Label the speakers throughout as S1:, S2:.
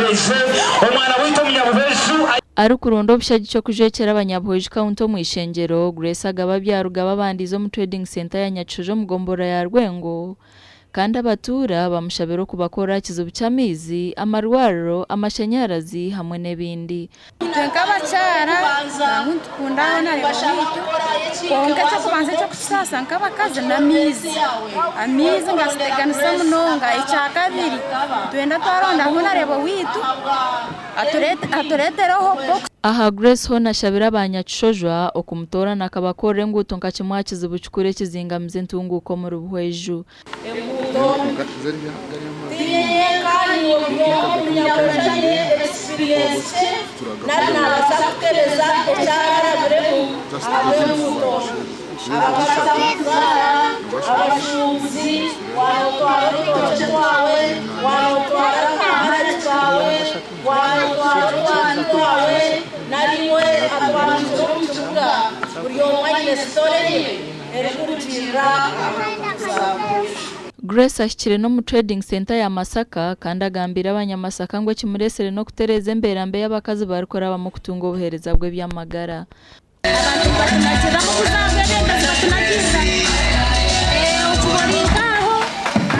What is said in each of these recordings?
S1: munyabuheje umwana wito munyabuheju
S2: ari kuronda obushaji cyo kujekera abanyabuheju kaunto mu ishengero Grace agaba byarugaba bandizo mu trading center ya Nyacujo mugombora ya Rwengo kandi abatura bamushabero kubakora kizubu cyamizi amarwaro amashanyarazi hamwe n'ebindi
S3: nk'abacara nkundaho nareba konke cyo kubanza cyo kusasa nk'abakazi n'amizi amizi ngasiganisa munonga icya kabiri twenda twaronda aho nareba witu aturetereho box
S2: aha Grace ho nashabira abanyacujwa okumutora nakabakore nguto nkakimwa kizubu cyukure kizingamize ntunguko mu rubuheju Grace ashyikire no mu trading center ya Masaka kandi agambira abanyamasaka ngo kimuresere no kutereza emberambe y'abakazi barikora bamukutunga ubuhereza bwe by'amagara
S3: abantu batunakira mu kuzabwenda batunakira utuborikaho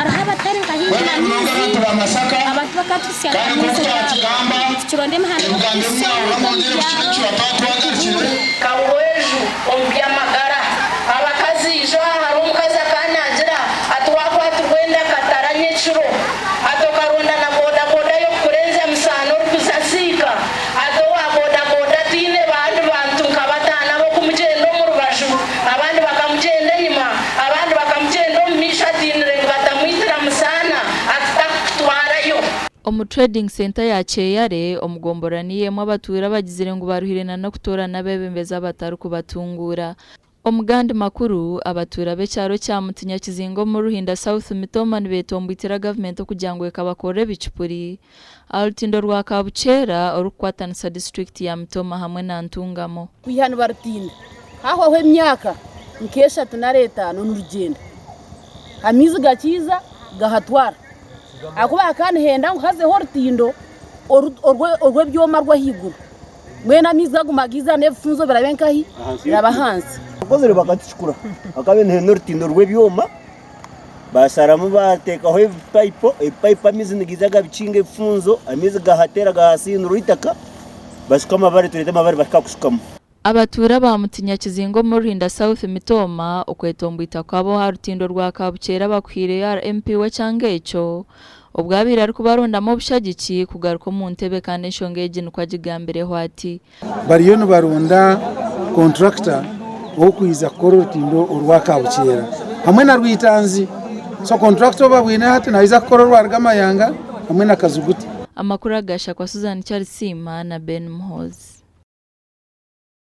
S3: arahaba tari kahinga n'imizi abantu bakatusya kironde mahano
S4: kabuheju ombyamagara abakazi jo hari umukazi akanagira atwakwa turwenda kataranye ciro atokarunda na boda boda yo kurenza musano rukuzasika atowa boda boda tine bantu nkabatana bo kumugendo mu rubashu abandi bakamugenda nyuma abandi bakamugenda mu misha tinire batamwitira musana atakutwarayo
S2: omu trading center ya Cheyare omugomboraniyemo abatura bagizire ngo baruhirena no kutora nabebembeza bataru kubatungura omugandi makuru abatura be cyaro cya Mutinya Kizingo mu Ruhinda South Mitomani betombitira government kugira ngo ekabakore bicupuri alutindo rwa Kabuchera orukwatanisa district ya Mitoma hamwe na Ntungamo
S5: kwihana barutinda haho emyaka nkesha tunareta n'urugendo hamizi gakiza gahatwara akuba kandi henda ngo haze horutindo orwe byoma rwa higuru mwena miza gumagiza nefunzo birabenkahi yabahanze
S6: akozere bakatishukura akabene n'urutindo rwe byoma basaramu batekaho pipe amizi nigizaga bicinge funzo amizi gahatera gahasi n'uritaka basukama bari turete mabari bakakushukamo
S2: abatura ba Mutinya Kizingo mu Ruhinda South Mitoma okwetombita kwabo harutindo rwa Kabuchera bakwire ya MP we cyangecho ubwabira ari kubarondamo bushagiki kugaruka mu ntebe kandi nshongeje nukwa gigambere hwati
S7: bariyo no barunda contractor wo kwiza kororutindo urwa Kabuchera hamwe na rwitanzi so contractor babwine hati naiza kororwa rgamayanga hamwe na kazuguti
S2: amakuru agasha kwa Susan Charles Sima na Ben Muhozi.